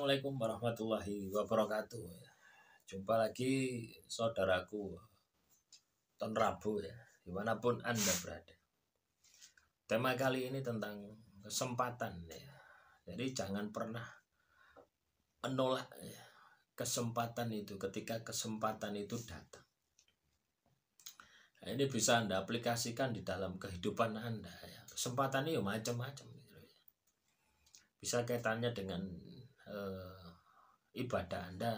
Assalamualaikum warahmatullahi wabarakatuh. Jumpa lagi saudaraku Ton Rabu ya, dimanapun Anda berada. Tema kali ini tentang kesempatan ya. Jadi jangan pernah menolak ya, kesempatan itu ketika kesempatan itu datang. Nah, ini bisa Anda aplikasikan di dalam kehidupan Anda ya. Kesempatan ini macam-macam gitu ya. Bisa kaitannya dengan ibadah Anda,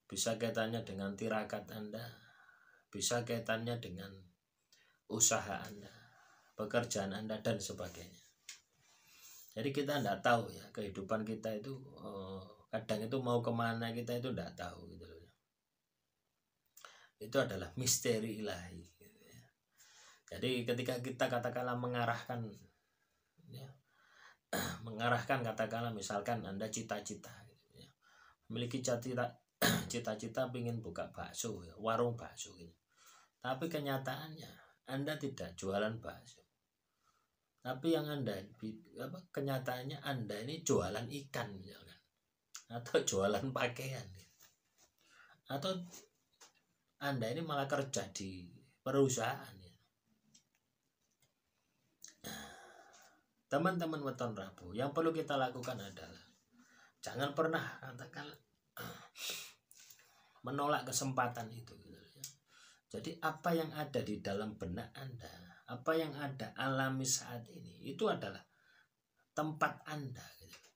bisa kaitannya dengan tirakat Anda, bisa kaitannya dengan usaha Anda, pekerjaan Anda dan sebagainya. Jadi kita tidak tahu ya, kehidupan kita itu kadang itu mau kemana kita itu tidak tahu gitu loh. Itu adalah misteri ilahi gitu ya. Jadi ketika kita katakanlah mengarahkan ya, mengarahkan katakanlah misalkan Anda cita-cita gitu ya. Memiliki cita-cita ingin buka bakso ya, warung bakso gitu. Tapi kenyataannya Anda tidak jualan bakso. Tapi yang Anda kenyataannya Anda ini jualan ikan misalkan, atau jualan pakaian gitu. Atau Anda ini malah kerja di perusahaan ya. Teman-teman weton Rabu, yang perlu kita lakukan adalah jangan pernah katakan menolak kesempatan itu gitu ya. Jadi apa yang ada di dalam benak Anda, apa yang Anda alami saat ini, itu adalah tempat Anda gitu.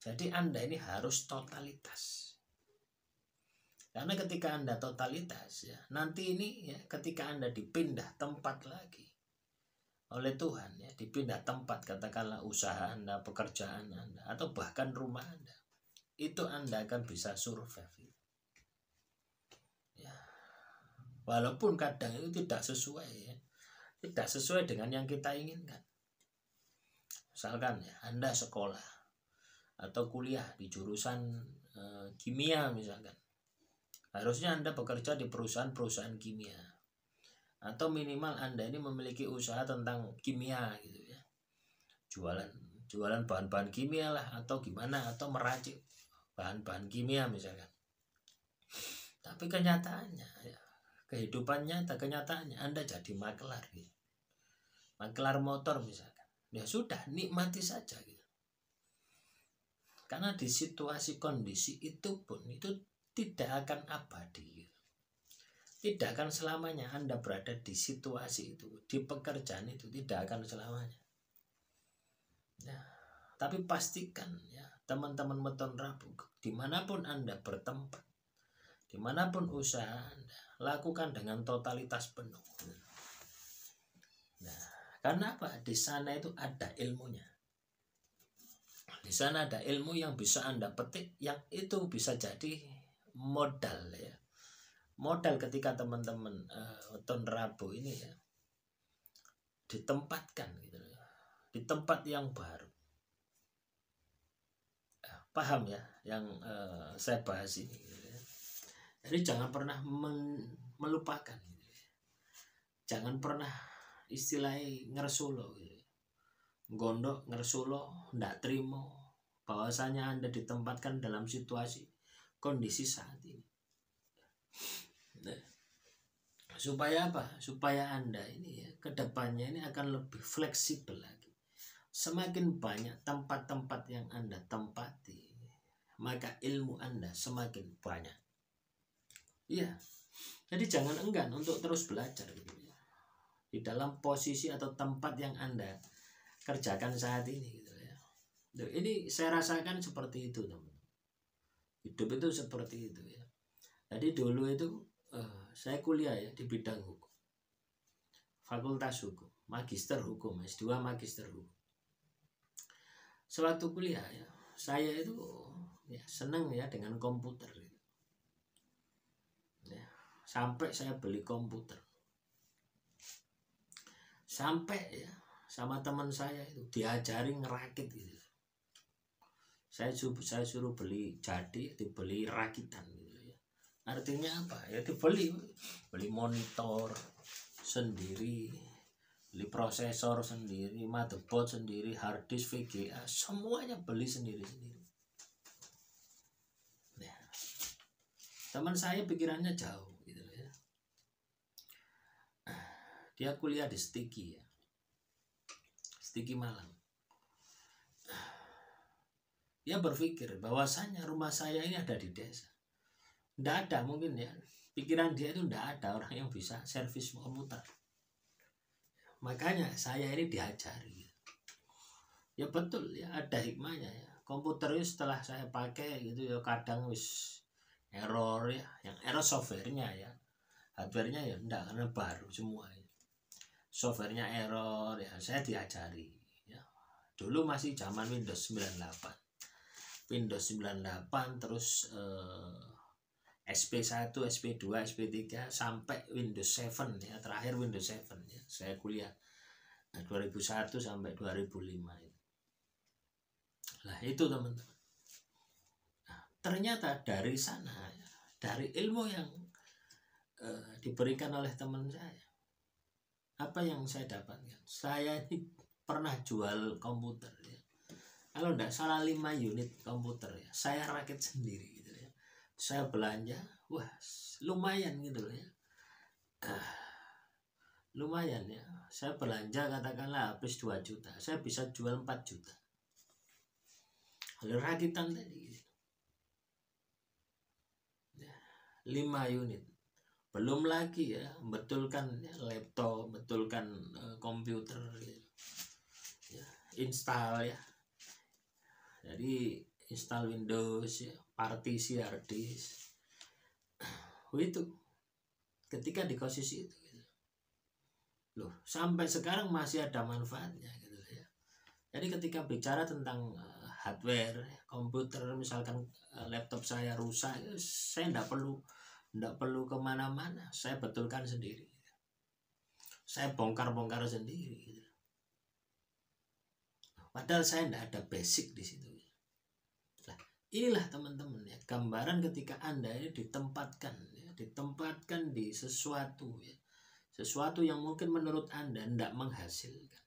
Jadi Anda ini harus totalitas. Karena ketika Anda totalitas ya, nanti ini ya, ketika Anda dipindah tempat lagi oleh Tuhan ya, dipindah tempat, katakanlah usaha Anda, pekerjaan Anda, atau bahkan rumah Anda, itu Anda akan bisa survive ya. Walaupun kadang itu tidak sesuai ya, tidak sesuai dengan yang kita inginkan. Misalkan ya, Anda sekolah atau kuliah di jurusan kimia misalkan, harusnya Anda bekerja di perusahaan-perusahaan kimia, atau minimal Anda ini memiliki usaha tentang kimia gitu ya, jualan bahan-bahan kimia lah, atau gimana, atau meracik bahan-bahan kimia misalkan. Tapi kenyataannya ya, kehidupan nyata, kenyataannya Anda jadi makelar gitu, makelar motor misalkan. Ya sudah, nikmati saja gitu. Karena di situasi kondisi itu pun itu tidak akan abadi gitu. Tidak akan selamanya Anda berada di situasi itu, di pekerjaan itu, tidak akan selamanya. Nah, tapi pastikan ya, teman-teman weton Rabu, dimanapun Anda bertempat, dimanapun usaha Anda, lakukan dengan totalitas penuh. Nah, karena apa? Di sana itu ada ilmunya. Di sana ada ilmu yang bisa Anda petik, yang itu bisa jadi modal ya. Modal ketika teman-teman weton Rabu ini ya ditempatkan gitu, di tempat yang baru. Paham ya yang saya bahas ini gitu ya. Jadi jangan pernah melupakan gitu ya. Jangan pernah istilahnya ngersolo gitu. Gondok ngersolo ndak terima bahwasanya Anda ditempatkan dalam situasi kondisi saat ini. Nah, supaya apa? Supaya Anda ini ya, kedepannya ini akan lebih fleksibel lagi. Semakin banyak tempat-tempat yang Anda tempati, maka ilmu Anda semakin banyak. Iya. Jadi jangan enggan untuk terus belajar gitu ya. Di dalam posisi atau tempat yang Anda kerjakan saat ini gitu ya. Ini saya rasakan seperti itu, teman. Hidup itu seperti itu ya. Jadi dulu itu saya kuliah ya di bidang hukum, fakultas hukum, magister hukum, S2 magister hukum. Sewaktu kuliah ya, saya itu ya senang ya dengan komputer gitu. Ya, sampai saya beli komputer, sampai ya sama teman saya itu diajari ngerakit gitu. Saya suruh beli jadi, dibeli rakitan gitu ya. Artinya apa? Ya dibeli monitor sendiri, beli prosesor sendiri, motherboard sendiri, hard disk VGA, semuanya beli sendiri-sendiri. Zaman saya pikirannya jauh gitu ya. Dia kuliah di Stiki ya. Stiki Malang. Dia berpikir bahwasanya rumah saya ini ada di desa. Tidak ada mungkin ya. Pikiran dia itu tidak ada orang yang bisa servis komputer. Makanya saya ini diajari. Ya betul ya, ada hikmahnya ya. Komputer itu setelah saya pakai gitu ya kadang wis error ya, yang error softwarenya ya, hardwarenya ya enggak karena baru semua ya. Softwarenya error ya, saya diajari ya. Dulu masih zaman Windows 98 terus SP1, SP2, SP3 sampai Windows 7 ya, terakhir Windows 7 ya. Saya kuliah 2001 sampai 2005 itu. Nah itu teman-teman. Ternyata dari sana, dari ilmu yang diberikan oleh teman saya, apa yang saya dapatkan? Saya ini pernah jual komputer ya. Kalau tidak salah 5 unit komputer ya, saya rakit sendiri gitu ya. Saya belanja, wah lumayan gitu ya. Lumayan ya. Saya belanja katakanlah habis 2 juta, saya bisa jual 4 juta. Kalau rakitan tadi 5 unit, belum lagi ya betulkan ya, laptop, betulkan komputer ya, install ya, jadi install Windows ya, partisi hard disk itu ketika di posisi itu gitu. Loh sampai sekarang masih ada manfaatnya gitu ya. Jadi ketika bicara tentang hardware komputer, misalkan laptop saya rusak, saya tidak perlu kemana-mana, saya betulkan sendiri, saya bongkar sendiri. Padahal saya tidak ada basic di situ. Nah, inilah teman-teman ya, gambaran ketika Anda ini ditempatkan di sesuatu ya, sesuatu yang mungkin menurut Anda tidak menghasilkan.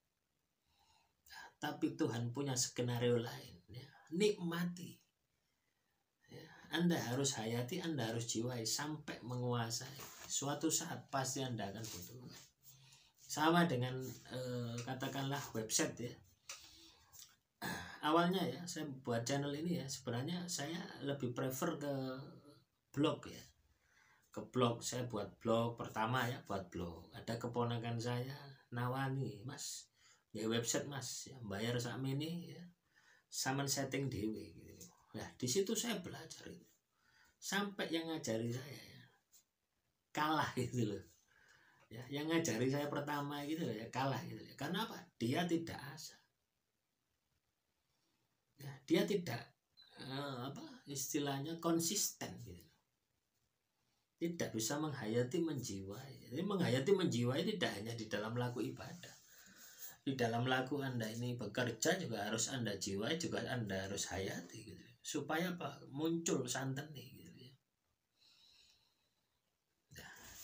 Nah, tapi Tuhan punya skenario lain ya, nikmati. Anda harus hayati, Anda harus jiwai sampai menguasai. Suatu saat pasti Anda akan butuh. Sama dengan katakanlah website ya. Awalnya ya saya buat channel ini ya, sebenarnya saya lebih prefer ke blog ya. Ke blog, saya buat blog pertama ya, buat blog. Ada keponakan saya nawani, Mas, ya website Mas, ya bayar sama ini ya, sama setting dewe gitu. Nah di situ saya belajar itu, sampai yang ngajari saya ya, kalah gitu loh ya, yang ngajari saya pertama gitu loh ya, kalah gitu ya. Karena apa? Dia tidak asal ya, dia tidak istilahnya konsisten gitu, tidak bisa menghayati menjiwai. Jadi menghayati menjiwai tidak hanya di dalam laku ibadah, di dalam laku Anda ini bekerja juga harus Anda jiwai, juga Anda harus hayati gitu. Supaya apa? Muncul santan nih gitu ya.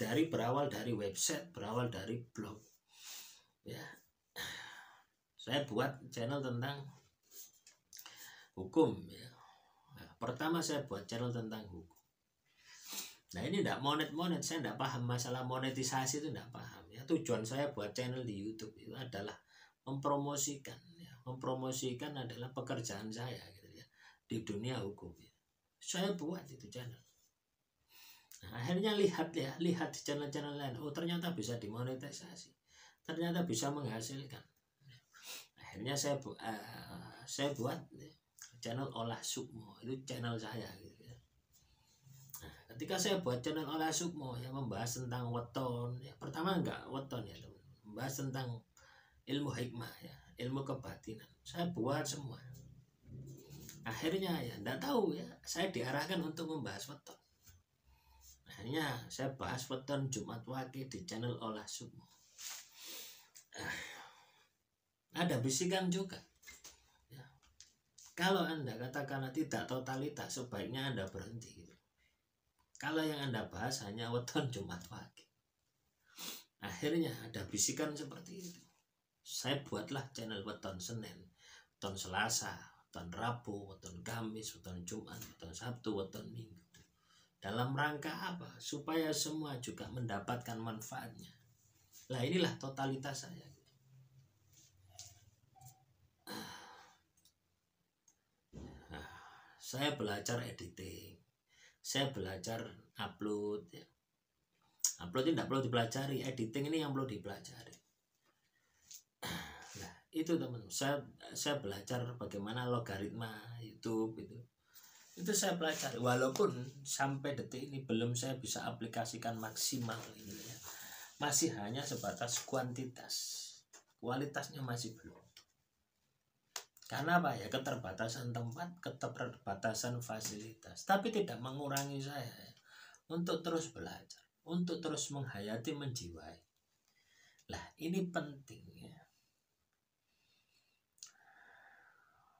Nah, berawal dari website, berawal dari blog ya. Saya buat channel tentang hukum ya. Nah, pertama saya buat channel tentang hukum. Nah ini tidak monet, saya tidak paham masalah monetisasi, itu tidak paham ya. Tujuan saya buat channel di YouTube itu adalah mempromosikan ya. Mempromosikan adalah pekerjaan saya gitu ya, di dunia hukum ya. Saya buat itu channel. Nah, akhirnya lihat di channel-channel lain, oh ternyata bisa dimonetisasi, ternyata bisa menghasilkan. Akhirnya saya buat channel Olah Sukmo, itu channel saya gitu ya. Nah, ketika saya buat channel Olah Sukmo yang membahas tentang weton ya, pertama enggak weton ya teman, membahas tentang ilmu hikmah ya, ilmu kebatinan, saya buat semua. Akhirnya ya enggak tahu ya, saya diarahkan untuk membahas weton. Akhirnya saya bahas weton Jumat Wage di channel Olah Sukmo. Ada bisikan juga ya, kalau Anda katakanlah tidak totalitas, sebaiknya Anda berhenti gitu. Kalau yang Anda bahas hanya weton Jumat Wage. Akhirnya ada bisikan seperti itu, saya buatlah channel weton Senin, weton Selasa, weton Rabu, weton Kamis, weton Jumat, weton Sabtu, weton Minggu, Dalam rangka apa? Supaya semua juga mendapatkan manfaatnya. Lah inilah totalitas saya. Nah, saya belajar editing, saya belajar upload ya. Upload ini tidak perlu dipelajari, editing ini yang perlu dipelajari. Nah itu teman-teman, saya belajar bagaimana logaritma YouTube itu saya pelajari, walaupun sampai detik ini belum saya bisa aplikasikan maksimal ini ya. Masih hanya sebatas kuantitas, kualitasnya masih belum. Karena apa ya? Keterbatasan tempat, keterbatasan fasilitas. Tapi tidak mengurangi saya ya, untuk terus belajar, untuk terus menghayati, menjiwai. Lah ini penting ya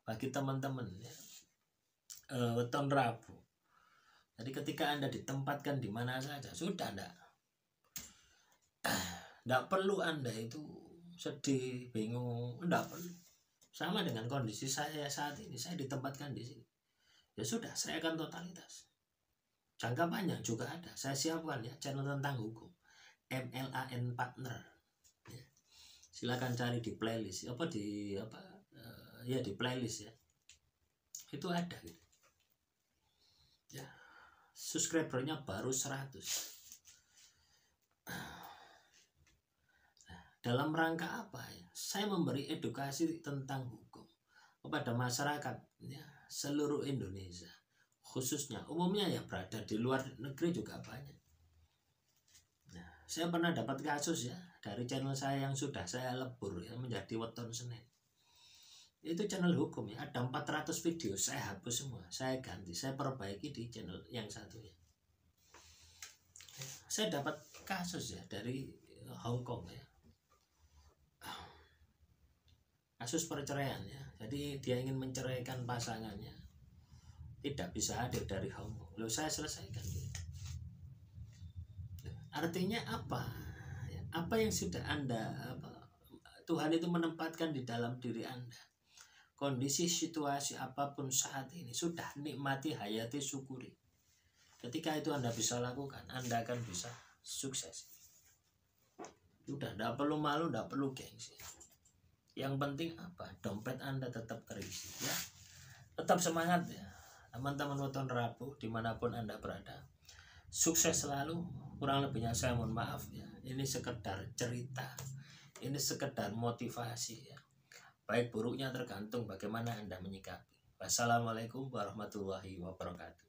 bagi teman-teman ya. Weton Rabu. Jadi ketika Anda ditempatkan di mana saja, sudah enggak perlu Anda itu sedih, bingung, enggak perlu. Sama dengan kondisi saya saat ini, saya ditempatkan di sini. Ya sudah, saya akan totalitas. Jangka panjang juga ada. Saya siapkan ya channel tentang hukum, MLAN Partner. Ya. Silakan cari di playlist di playlist ya. Itu ada gitu. Ya. Subscribernya baru 100. Dalam rangka apa ya? Saya memberi edukasi tentang hukum kepada masyarakat ya, seluruh Indonesia, khususnya umumnya yang berada di luar negeri juga banyak. Nah, saya pernah dapat kasus ya dari channel saya yang sudah saya lebur ya menjadi Weton Senin. Itu channel hukum ya, ada 400 video saya hapus semua, saya ganti, saya perbaiki di channel yang satunya. Saya dapat kasus ya dari Hong Kong ya. Kasus perceraian ya. Jadi dia ingin menceraikan pasangannya, tidak bisa hadir dari Hong Kong. Lalu saya selesaikan gitu. Artinya apa? Apa yang sudah Tuhan itu menempatkan di dalam diri Anda. Kondisi situasi apapun saat ini, sudah nikmati, hayati, syukuri. Ketika itu Anda bisa lakukan, Anda akan bisa sukses. Sudah, tidak perlu malu, tidak perlu gengsi. Yang penting apa? Dompet Anda tetap terisi ya. Tetap semangat ya teman-teman Weton Rabu dimanapun Anda berada. Sukses selalu. Kurang lebihnya saya mohon maaf ya. Ini sekedar cerita, ini sekedar motivasi ya. Baik buruknya tergantung bagaimana Anda menyikapi. Wassalamualaikum warahmatullahi wabarakatuh.